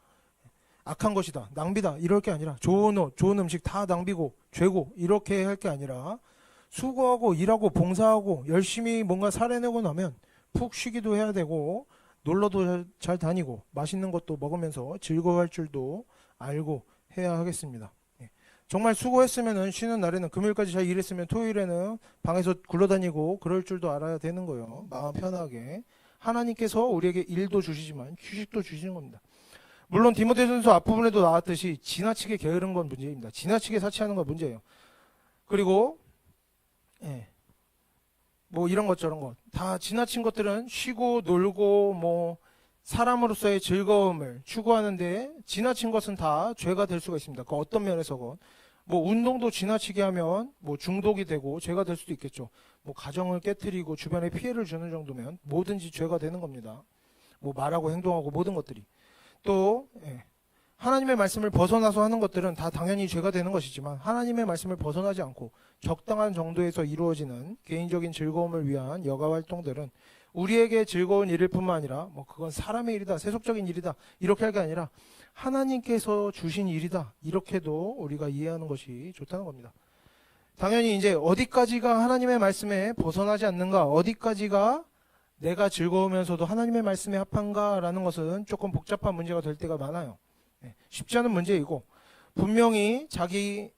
악한 것이다, 낭비다, 이럴 게 아니라 좋은 옷, 좋은 음식 다 낭비고 죄고 이렇게 할 게 아니라 수고하고 일하고 봉사하고 열심히 뭔가 살아내고 나면 푹 쉬기도 해야 되고 놀러도 잘 다니고 맛있는 것도 먹으면서 즐거워할 줄도 알고 해야 하겠습니다. 정말 수고했으면 쉬는 날에는, 금요일까지 잘 일했으면 토요일에는 방에서 굴러다니고 그럴 줄도 알아야 되는 거예요. 마음 편하게. 하나님께서 우리에게 일도 주시지만 휴식도 주시는 겁니다. 물론 디모데전서 앞부분에도 나왔듯이 지나치게 게으른 건 문제입니다. 지나치게 사치하는 건 문제예요. 그리고 뭐 이런 것 저런 것 다 지나친 것들은 쉬고 놀고 뭐 사람으로서의 즐거움을 추구하는데 지나친 것은 다 죄가 될 수가 있습니다. 그 어떤 면에서건 뭐 운동도 지나치게 하면 뭐 중독이 되고 죄가 될 수도 있겠죠. 뭐 가정을 깨트리고 주변에 피해를 주는 정도면 뭐든지 죄가 되는 겁니다. 뭐 말하고 행동하고 모든 것들이 또 하나님의 말씀을 벗어나서 하는 것들은 다 당연히 죄가 되는 것이지만 하나님의 말씀을 벗어나지 않고 적당한 정도에서 이루어지는 개인적인 즐거움을 위한 여가 활동들은 우리에게 즐거운 일일 뿐만 아니라 뭐 그건 사람의 일이다, 세속적인 일이다 이렇게 할 게 아니라 하나님께서 주신 일이다 이렇게도 우리가 이해하는 것이 좋다는 겁니다. 당연히 이제 어디까지가 하나님의 말씀에 벗어나지 않는가, 어디까지가 내가 즐거우면서도 하나님의 말씀에 합한가라는 것은 조금 복잡한 문제가 될 때가 많아요. 쉽지 않은 문제이고 분명히 자기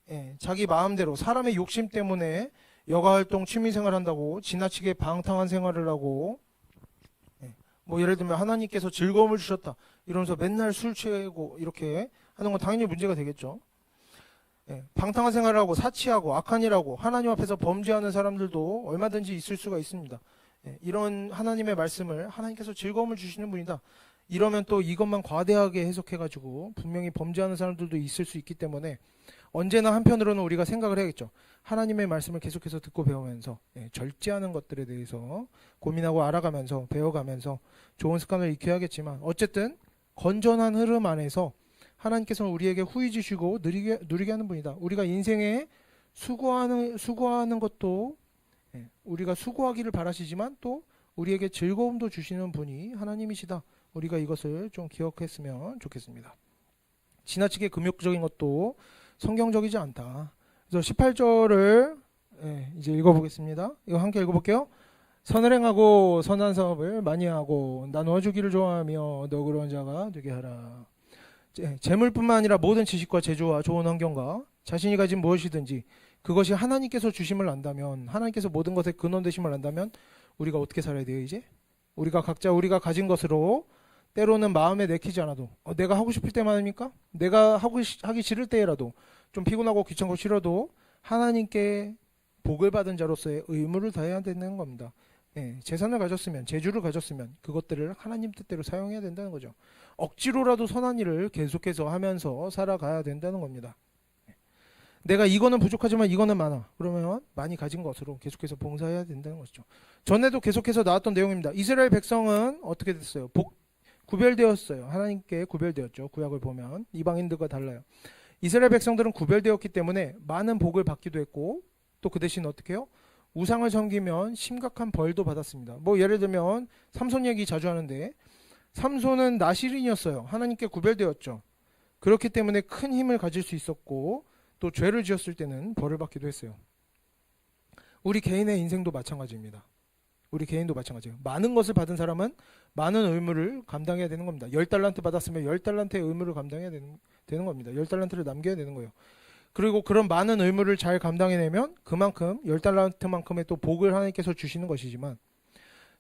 마음대로 사람의 욕심 때문에 여가활동 취미생활 한다고 지나치게 방탕한 생활을 하고 뭐 예를 들면 하나님께서 즐거움을 주셨다 이러면서 맨날 술 취하고 이렇게 하는 건 당연히 문제가 되겠죠. 방탕한 생활을 하고 사치하고 악한 일하고 하나님 앞에서 범죄하는 사람들도 얼마든지 있을 수가 있습니다. 이런 하나님의 말씀을 하나님께서 즐거움을 주시는 분이다 이러면 또 이것만 과대하게 해석해가지고 분명히 범죄하는 사람들도 있을 수 있기 때문에 언제나 한편으로는 우리가 생각을 해야겠죠. 하나님의 말씀을 계속해서 듣고 배우면서 절제하는 것들에 대해서 고민하고 알아가면서 배워가면서 좋은 습관을 익혀야겠지만 어쨌든 건전한 흐름 안에서 하나님께서는 우리에게 후히 주시고 누리게 하는 분이다. 우리가 인생에 수고하는 것도 우리가 수고하기를 바라시지만 또 우리에게 즐거움도 주시는 분이 하나님이시다. 우리가 이것을 좀 기억했으면 좋겠습니다. 지나치게 금욕적인 것도 성경적이지 않다. 그래서 18절을 이제 읽어보겠습니다. 이거 함께 읽어볼게요. 선을 행하고 선한 사업을 많이 하고 나누어 주기를 좋아하며 너그러운 자가 되게 하라. 재물뿐만 아니라 모든 지식과 재주와 좋은 환경과 자신이 가진 무엇이든지 그것이 하나님께서 주심을 안다면 하나님께서 모든 것의 근원 되심을 안다면 우리가 어떻게 살아야 돼요 이제? 우리가 각자 우리가 가진 것으로 때로는 마음에 내키지 않아도 내가 하고 싶을 때만 합니까? 내가 하기 싫을 때라도 좀 피곤하고 귀찮고 싫어도 하나님께 복을 받은 자로서의 의무를 다해야 되는 겁니다. 재산을 가졌으면 재주를 가졌으면 그것들을 하나님 뜻대로 사용해야 된다는 거죠. 억지로라도 선한 일을 계속해서 하면서 살아가야 된다는 겁니다. 내가 이거는 부족하지만 이거는 많아. 그러면 많이 가진 것으로 계속해서 봉사해야 된다는 것이죠. 전에도 계속해서 나왔던 내용입니다. 이스라엘 백성은 어떻게 됐어요? 구별되었어요. 하나님께 구별되었죠. 구약을 보면 이방인들과 달라요. 이스라엘 백성들은 구별되었기 때문에 많은 복을 받기도 했고 또 그 대신 어떻게 해요? 우상을 섬기면 심각한 벌도 받았습니다. 뭐 예를 들면 삼손 얘기 자주 하는데 삼손은 나실인이었어요. 하나님께 구별되었죠. 그렇기 때문에 큰 힘을 가질 수 있었고 또 죄를 지었을 때는 벌을 받기도 했어요. 우리 개인의 인생도 마찬가지입니다. 우리 개인도 마찬가지예요. 많은 것을 받은 사람은 많은 의무를 감당해야 되는 겁니다. 10달란트 받았으면 10달란트의 의무를 감당해야 되는 겁니다. 10달란트를 남겨야 되는 거예요. 그리고 그런 많은 의무를 잘 감당해내면 그만큼 10달란트만큼의 또 복을 하나님께서 주시는 것이지만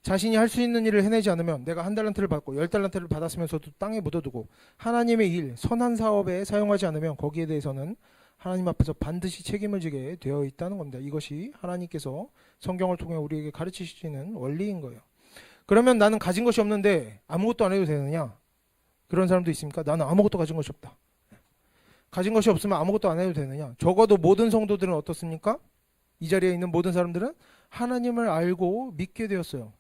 자신이 할 수 있는 일을 해내지 않으면 내가 1달란트를 받고 10달란트를 받았으면서도 땅에 묻어두고 하나님의 일, 선한 사업에 사용하지 않으면 거기에 대해서는 하나님 앞에서 반드시 책임을 지게 되어 있다는 겁니다. 이것이 하나님께서 성경을 통해 우리에게 가르치시는 원리인 거예요. 그러면 나는 가진 것이 없는데 아무것도 안 해도 되느냐? 그런 사람도 있습니까? 나는 아무것도 가진 것이 없다. 가진 것이 없으면 아무것도 안 해도 되느냐? 적어도 모든 성도들은 어떻습니까? 이 자리에 있는 모든 사람들은 하나님을 알고 믿게 되었어요.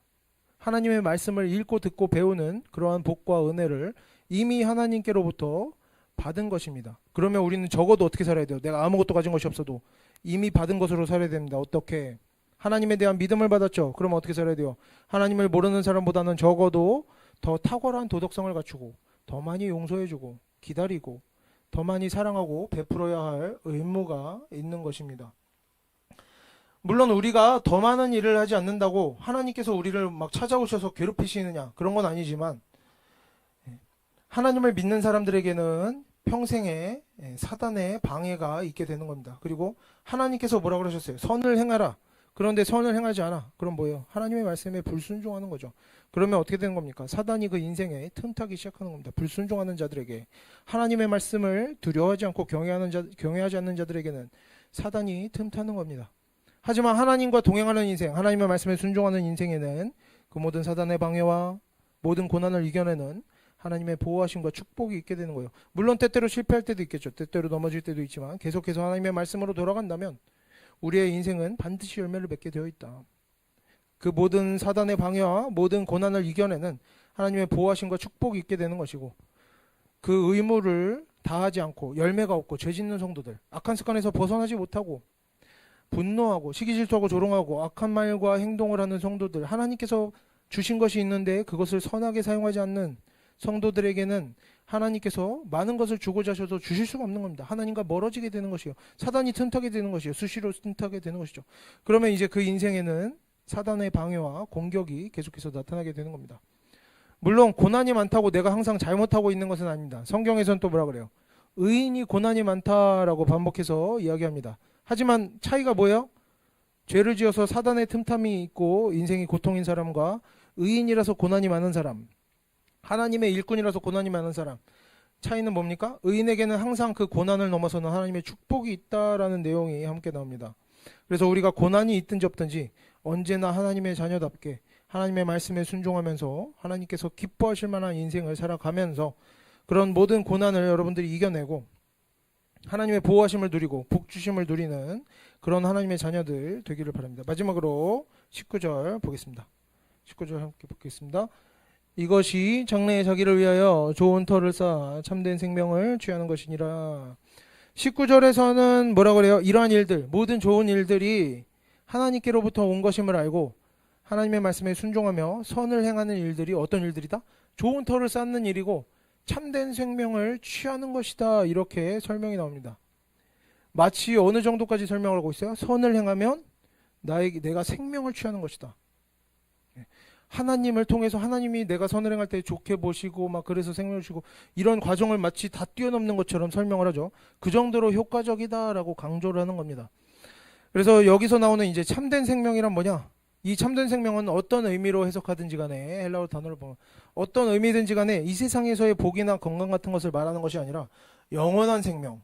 하나님의 말씀을 읽고 듣고 배우는 그러한 복과 은혜를 이미 하나님께로부터 받은 것입니다. 그러면 우리는 적어도 어떻게 살아야 돼요? 내가 아무것도 가진 것이 없어도 이미 받은 것으로 살아야 됩니다. 어떻게? 하나님에 대한 믿음을 받았죠. 그러면 어떻게 살아야 돼요? 하나님을 모르는 사람보다는 적어도 더 탁월한 도덕성을 갖추고 더 많이 용서해주고 기다리고 더 많이 사랑하고 베풀어야 할 의무가 있는 것입니다. 물론 우리가 더 많은 일을 하지 않는다고 하나님께서 우리를 막 찾아오셔서 괴롭히시느냐 그런 건 아니지만 하나님을 믿는 사람들에게는 평생에 사단의 방해가 있게 되는 겁니다. 그리고 하나님께서 뭐라고 그러셨어요? 선을 행하라. 그런데 선을 행하지 않아. 그럼 뭐예요? 하나님의 말씀에 불순종하는 거죠. 그러면 어떻게 되는 겁니까? 사단이 그 인생에 틈타기 시작하는 겁니다. 불순종하는 자들에게 하나님의 말씀을 두려워하지 않고 경외하지 않는 자들에게는 사단이 틈타는 겁니다. 하지만 하나님과 동행하는 인생, 하나님의 말씀에 순종하는 인생에는 그 모든 사단의 방해와 모든 고난을 이겨내는 하나님의 보호하심과 축복이 있게 되는 거예요. 물론 때때로 실패할 때도 있겠죠. 때때로 넘어질 때도 있지만 계속해서 하나님의 말씀으로 돌아간다면 우리의 인생은 반드시 열매를 맺게 되어 있다. 그 모든 사단의 방해와 모든 고난을 이겨내는 하나님의 보호하심과 축복이 있게 되는 것이고, 그 의무를 다하지 않고 열매가 없고 죄 짓는 성도들, 악한 습관에서 벗어나지 못하고 분노하고 시기질투하고 조롱하고 악한 말과 행동을 하는 성도들, 하나님께서 주신 것이 있는데 그것을 선하게 사용하지 않는 성도들에게는 하나님께서 많은 것을 주고자 하셔도 주실 수가 없는 겁니다. 하나님과 멀어지게 되는 것이요, 사단이 틈타게 되는 것이요, 수시로 틈타게 되는 것이죠. 그러면 이제 그 인생에는 사단의 방해와 공격이 계속해서 나타나게 되는 겁니다. 물론 고난이 많다고 내가 항상 잘못하고 있는 것은 아닙니다. 성경에서는 또 뭐라 그래요? 의인이 고난이 많다라고 반복해서 이야기합니다. 하지만 차이가 뭐예요? 죄를 지어서 사단의 틈탐이 있고 인생이 고통인 사람과 의인이라서 고난이 많은 사람, 하나님의 일꾼이라서 고난이 많은 사람, 차이는 뭡니까? 의인에게는 항상 그 고난을 넘어서는 하나님의 축복이 있다라는 내용이 함께 나옵니다. 그래서 우리가 고난이 있든지 없든지 언제나 하나님의 자녀답게 하나님의 말씀에 순종하면서 하나님께서 기뻐하실 만한 인생을 살아가면서 그런 모든 고난을 여러분들이 이겨내고 하나님의 보호하심을 누리고 복주심을 누리는 그런 하나님의 자녀들 되기를 바랍니다. 마지막으로 19절 보겠습니다. 19절 함께 보겠습니다. 이것이 장래의 자기를 위하여 좋은 터를 쌓아 참된 생명을 취하는 것이니라. 19절에서는 뭐라 그래요? 이러한 일들, 모든 좋은 일들이 하나님께로부터 온 것임을 알고 하나님의 말씀에 순종하며 선을 행하는 일들이 어떤 일들이다? 좋은 터를 쌓는 일이고 참된 생명을 취하는 것이다. 이렇게 설명이 나옵니다. 마치 어느 정도까지 설명을 하고 있어요? 선을 행하면 내가 생명을 취하는 것이다. 하나님을 통해서 하나님이 내가 선을 행할 때 좋게 보시고 막 그래서 생명을 주시고 이런 과정을 마치 다 뛰어넘는 것처럼 설명을 하죠. 그 정도로 효과적이다라고 강조를 하는 겁니다. 그래서 여기서 나오는 이제 참된 생명이란 뭐냐? 이 참된 생명은 어떤 의미로 해석하든지 간에 헬라어 단어를 보면 어떤 의미든지 간에 이 세상에서의 복이나 건강 같은 것을 말하는 것이 아니라 영원한 생명,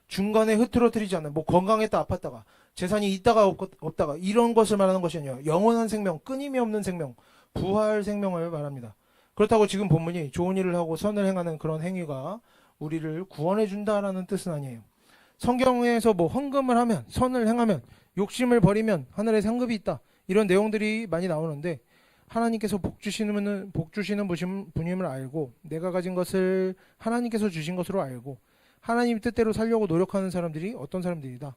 중간에 흐트러뜨리지 않는, 뭐 건강했다 아팠다가 재산이 있다가 없다가 이런 것을 말하는 것이 아니라 영원한 생명, 끊임이 없는 생명, 부활 생명을 말합니다. 그렇다고 지금 본문이 좋은 일을 하고 선을 행하는 그런 행위가 우리를 구원해 준다라는 뜻은 아니에요. 성경에서 뭐 헌금을 하면, 선을 행하면, 욕심을 버리면 하늘에 상급이 있다, 이런 내용들이 많이 나오는데 하나님께서 복 주시는 분임을 알고 내가 가진 것을 하나님께서 주신 것으로 알고 하나님 뜻대로 살려고 노력하는 사람들이 어떤 사람들이다,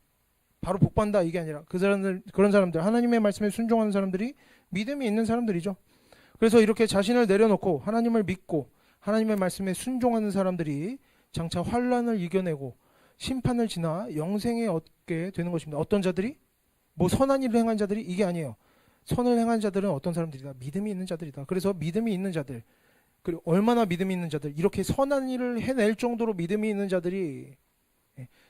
바로 복받는다, 이게 아니라 그런 사람들, 하나님의 말씀에 순종하는 사람들이 믿음이 있는 사람들이죠. 그래서 이렇게 자신을 내려놓고 하나님을 믿고 하나님의 말씀에 순종하는 사람들이 장차 환난을 이겨내고 심판을 지나 영생에 얻게 되는 것입니다. 어떤 자들이? 뭐 선한 일을 행한 자들이? 이게 아니에요. 선을 행한 자들은 어떤 사람들이다? 믿음이 있는 자들이다. 그래서 믿음이 있는 자들, 그리고 얼마나 믿음이 있는 자들, 이렇게 선한 일을 해낼 정도로 믿음이 있는 자들이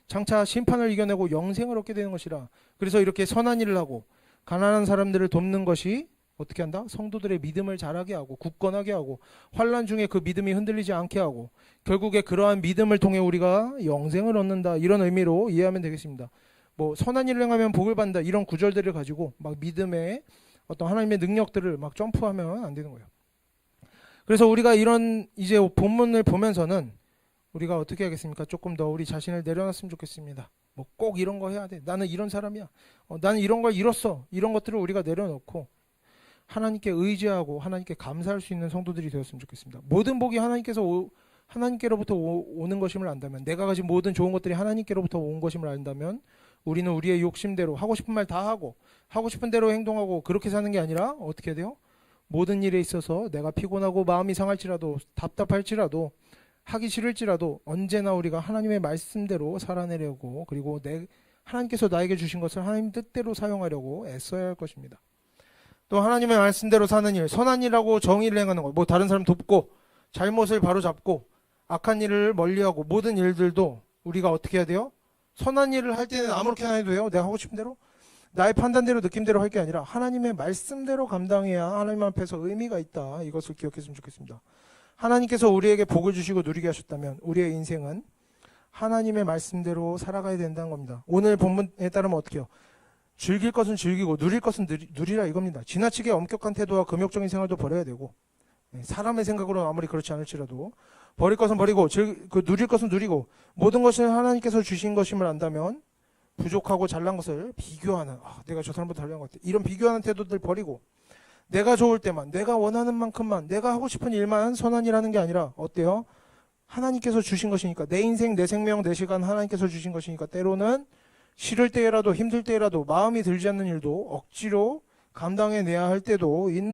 장차 심판을 이겨내고 영생을 얻게 되는 것이라. 그래서 이렇게 선한 일을 하고 가난한 사람들을 돕는 것이 어떻게 한다? 성도들의 믿음을 자라게 하고 굳건하게 하고 환난 중에 그 믿음이 흔들리지 않게 하고 결국에 그러한 믿음을 통해 우리가 영생을 얻는다, 이런 의미로 이해하면 되겠습니다. 뭐 선한 일을 행하면 복을 받는다, 이런 구절들을 가지고 막 믿음의 어떤 하나님의 능력들을 막 점프하면 안 되는 거예요. 그래서 우리가 이런 이제 본문을 보면서는 우리가 어떻게 하겠습니까? 조금 더 우리 자신을 내려놨으면 좋겠습니다. 뭐 꼭 이런 거 해야 돼, 나는 이런 사람이야, 나는 이런 걸 이뤘어, 이런 것들을 우리가 내려놓고 하나님께 의지하고 하나님께 감사할 수 있는 성도들이 되었으면 좋겠습니다. 모든 복이 하나님께로부터 오는 것임을 안다면, 내가 가진 모든 좋은 것들이 하나님께로부터 온 것임을 안다면 우리는 우리의 욕심대로 하고 싶은 말 다 하고 하고 싶은 대로 행동하고 그렇게 사는 게 아니라 어떻게 해야 돼요? 모든 일에 있어서 내가 피곤하고 마음이 상할지라도 답답할지라도 하기 싫을지라도 언제나 우리가 하나님의 말씀대로 살아내려고, 그리고 하나님께서 나에게 주신 것을 하나님 뜻대로 사용하려고 애써야 할 것입니다. 또 하나님의 말씀대로 사는 일, 선한 일하고 정의를 행하는 것, 뭐 다른 사람 돕고 잘못을 바로잡고 악한 일을 멀리하고 모든 일들도 우리가 어떻게 해야 돼요? 선한 일을 할 때는 아무렇게나 해도 돼요? 내가 하고 싶은 대로? 나의 판단대로 느낌대로 할 게 아니라 하나님의 말씀대로 감당해야 하나님 앞에서 의미가 있다, 이것을 기억했으면 좋겠습니다. 하나님께서 우리에게 복을 주시고 누리게 하셨다면 우리의 인생은 하나님의 말씀대로 살아가야 된다는 겁니다. 오늘 본문에 따르면 어떻게 해요? 즐길 것은 즐기고 누릴 것은 누리라 이겁니다. 지나치게 엄격한 태도와 금욕적인 생활도 버려야 되고, 사람의 생각으로는 아무리 그렇지 않을지라도 버릴 것은 버리고 누릴 것은 누리고, 모든 것을 하나님께서 주신 것임을 안다면 부족하고 잘난 것을 비교하는, 내가 저 사람보다 잘난 것 같아, 이런 비교하는 태도들 버리고, 내가 좋을 때만, 내가 원하는 만큼만, 내가 하고 싶은 일만 선한이라는 게 아니라 어때요? 하나님께서 주신 것이니까, 내 인생, 내 생명, 내 시간 하나님께서 주신 것이니까, 때로는 싫을 때라도 힘들 때라도 마음이 들지 않는 일도 억지로 감당해내야 할 때도 있는